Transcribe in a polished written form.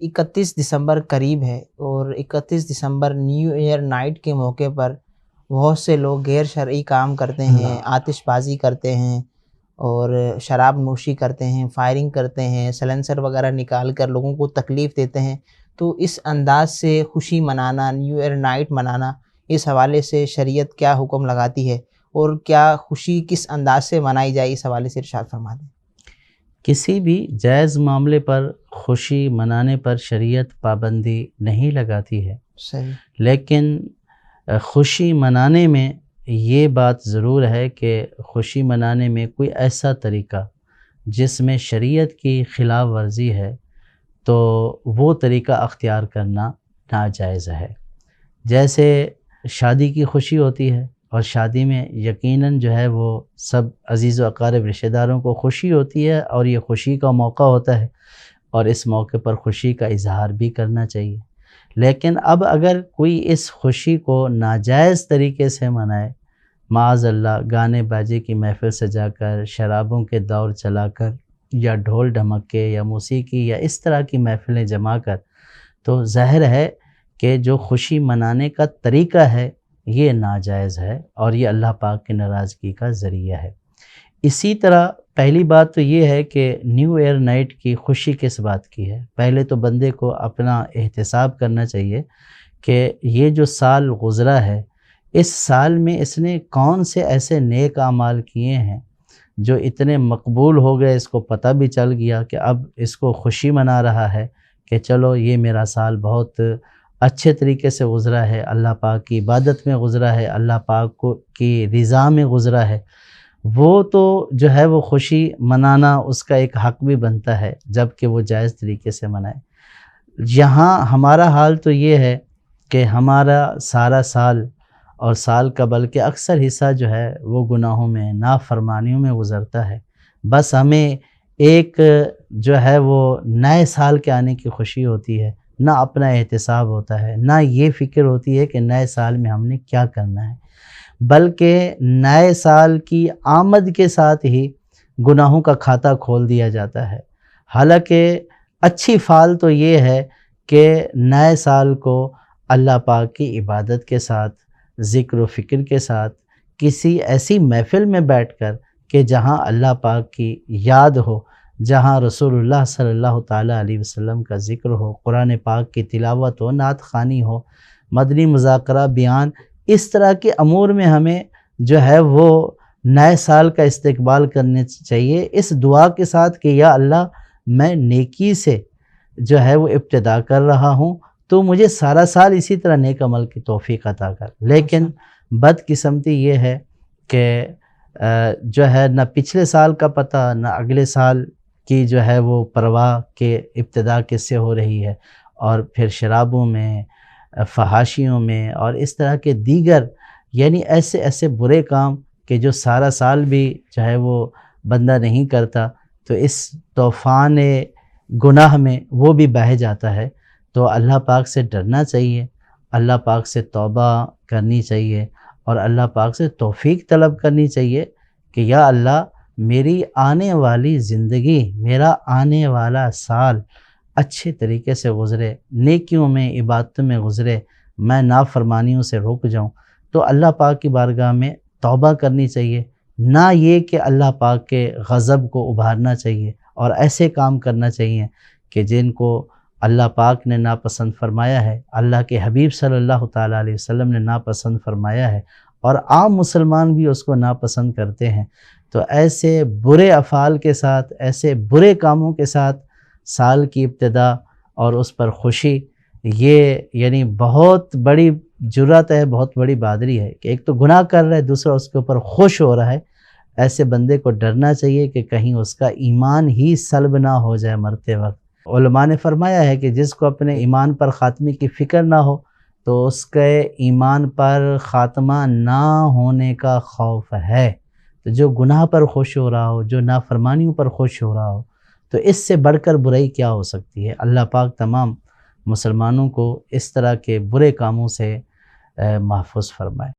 31 دسمبر قریب ہے اور 31 دسمبر نیو ایئر نائٹ کے موقع پر بہت سے لوگ غیر شرعی کام کرتے ہیں، آتش بازی کرتے ہیں اور شراب نوشی کرتے ہیں، فائرنگ کرتے ہیں، سلنسر وغیرہ نکال کر لوگوں کو تکلیف دیتے ہیں۔ تو اس انداز سے خوشی منانا، نیو ایئر نائٹ منانا، اس حوالے سے شریعت کیا حکم لگاتی ہے اور کیا خوشی کس انداز سے منائی جائے، اس حوالے سے ارشاد فرما دیں۔ کسی بھی جائز معاملے پر خوشی منانے پر شریعت پابندی نہیں لگاتی ہے، صحیح، لیکن خوشی منانے میں یہ بات ضرور ہے کہ خوشی منانے میں کوئی ایسا طریقہ جس میں شریعت کی خلاف ورزی ہے تو وہ طریقہ اختیار کرنا ناجائز ہے۔ جیسے شادی کی خوشی ہوتی ہے اور شادی میں یقیناً جو ہے وہ سب عزیز و اقارب رشتہ داروں کو خوشی ہوتی ہے اور یہ خوشی کا موقع ہوتا ہے اور اس موقع پر خوشی کا اظہار بھی کرنا چاہیے۔ لیکن اب اگر کوئی اس خوشی کو ناجائز طریقے سے منائے، معاذ اللہ گانے باجے کی محفل سجا کر، شرابوں کے دور چلا کر یا ڈھول ڈھمکے یا موسیقی یا اس طرح کی محفلیں جما کر، تو ظاہر ہے کہ جو خوشی منانے کا طریقہ ہے یہ ناجائز ہے اور یہ اللہ پاک کی ناراضگی کا ذریعہ ہے۔ اسی طرح پہلی بات تو یہ ہے کہ نیو ایئر نائٹ کی خوشی کس بات کی ہے۔ پہلے تو بندے کو اپنا احتساب کرنا چاہیے کہ یہ جو سال گزرا ہے، اس سال میں اس نے کون سے ایسے نیک اعمال کیے ہیں جو اتنے مقبول ہو گئے، اس کو پتہ بھی چل گیا کہ اب اس کو خوشی منا رہا ہے کہ چلو یہ میرا سال بہت اچھے طریقے سے گزرا ہے، اللہ پاک کی عبادت میں گزرا ہے، اللہ پاک کی رضا میں گزرا ہے۔ وہ تو جو ہے وہ خوشی منانا اس کا ایک حق بھی بنتا ہے جب کہ وہ جائز طریقے سے منائے۔ یہاں ہمارا حال تو یہ ہے کہ ہمارا سارا سال اور سال کا بلکہ اکثر حصہ جو ہے وہ گناہوں میں، نافرمانیوں میں گزرتا ہے۔ بس ہمیں ایک جو ہے وہ نئے سال کے آنے کی خوشی ہوتی ہے، نہ اپنا احتساب ہوتا ہے، نہ یہ فکر ہوتی ہے کہ نئے سال میں ہم نے کیا کرنا ہے، بلکہ نئے سال کی آمد کے ساتھ ہی گناہوں کا کھاتہ کھول دیا جاتا ہے۔ حالانکہ اچھی فعال تو یہ ہے کہ نئے سال کو اللہ پاک کی عبادت کے ساتھ، ذکر و فکر کے ساتھ، کسی ایسی محفل میں بیٹھ کر کہ جہاں اللہ پاک کی یاد ہو، جہاں رسول اللہ صلی اللہ تعالیٰ علیہ وسلم کا ذکر ہو، قرآن پاک کی تلاوت ہو، نعت خوانی ہو، مدنی مذاکرہ، بیان، اس طرح کے امور میں ہمیں جو ہے وہ نئے سال کا استقبال کرنے چاہیے، اس دعا کے ساتھ کہ یا اللہ میں نیکی سے جو ہے وہ ابتدا کر رہا ہوں، تو مجھے سارا سال اسی طرح نیک عمل کی توفیق عطا کر۔ لیکن بدقسمتی یہ ہے کہ جو ہے نہ پچھلے سال کا پتہ، نہ اگلے سال کی جو ہے وہ پرواہ کہ ابتدا کس سے ہو رہی ہے، اور پھر شرابوں میں، فحاشیوں میں اور اس طرح کے دیگر یعنی ایسے برے کام کہ جو سارا سال بھی جو ہے وہ بندہ نہیں کرتا، تو اس طوفان گناہ میں وہ بھی بہہ جاتا ہے۔ تو اللہ پاک سے ڈرنا چاہیے، اللہ پاک سے توبہ کرنی چاہیے اور اللہ پاک سے توفیق طلب کرنی چاہیے کہ یا اللہ میری آنے والی زندگی، میرا آنے والا سال اچھے طریقے سے گزرے، نیکیوں میں، عبادتوں میں گزرے، میں نافرمانیوں سے رک جاؤں۔ تو اللہ پاک کی بارگاہ میں توبہ کرنی چاہیے، نہ یہ کہ اللہ پاک کے غضب کو ابھارنا چاہیے اور ایسے کام کرنا چاہیے کہ جن کو اللہ پاک نے ناپسند فرمایا ہے، اللہ کے حبیب صلی اللہ تعالیٰ علیہ وسلم نے ناپسند فرمایا ہے اور عام مسلمان بھی اس کو ناپسند کرتے ہیں۔ تو ایسے برے افعال کے ساتھ، ایسے برے کاموں کے ساتھ سال کی ابتدا اور اس پر خوشی، یہ یعنی بہت بڑی جرات ہے، بہت بڑی بہادری ہے کہ ایک تو گناہ کر رہا ہے، دوسرا اس کے اوپر خوش ہو رہا ہے۔ ایسے بندے کو ڈرنا چاہیے کہ کہیں اس کا ایمان ہی سلب نہ ہو جائے مرتے وقت۔ علماء نے فرمایا ہے کہ جس کو اپنے ایمان پر خاتمے کی فکر نہ ہو تو اس کے ایمان پر خاتمہ نہ ہونے کا خوف ہے۔ تو جو گناہ پر خوش ہو رہا ہو، جو نافرمانیوں پر خوش ہو رہا ہو، تو اس سے بڑھ کر برائی کیا ہو سکتی ہے۔ اللہ پاک تمام مسلمانوں کو اس طرح کے برے کاموں سے محفوظ فرمائے۔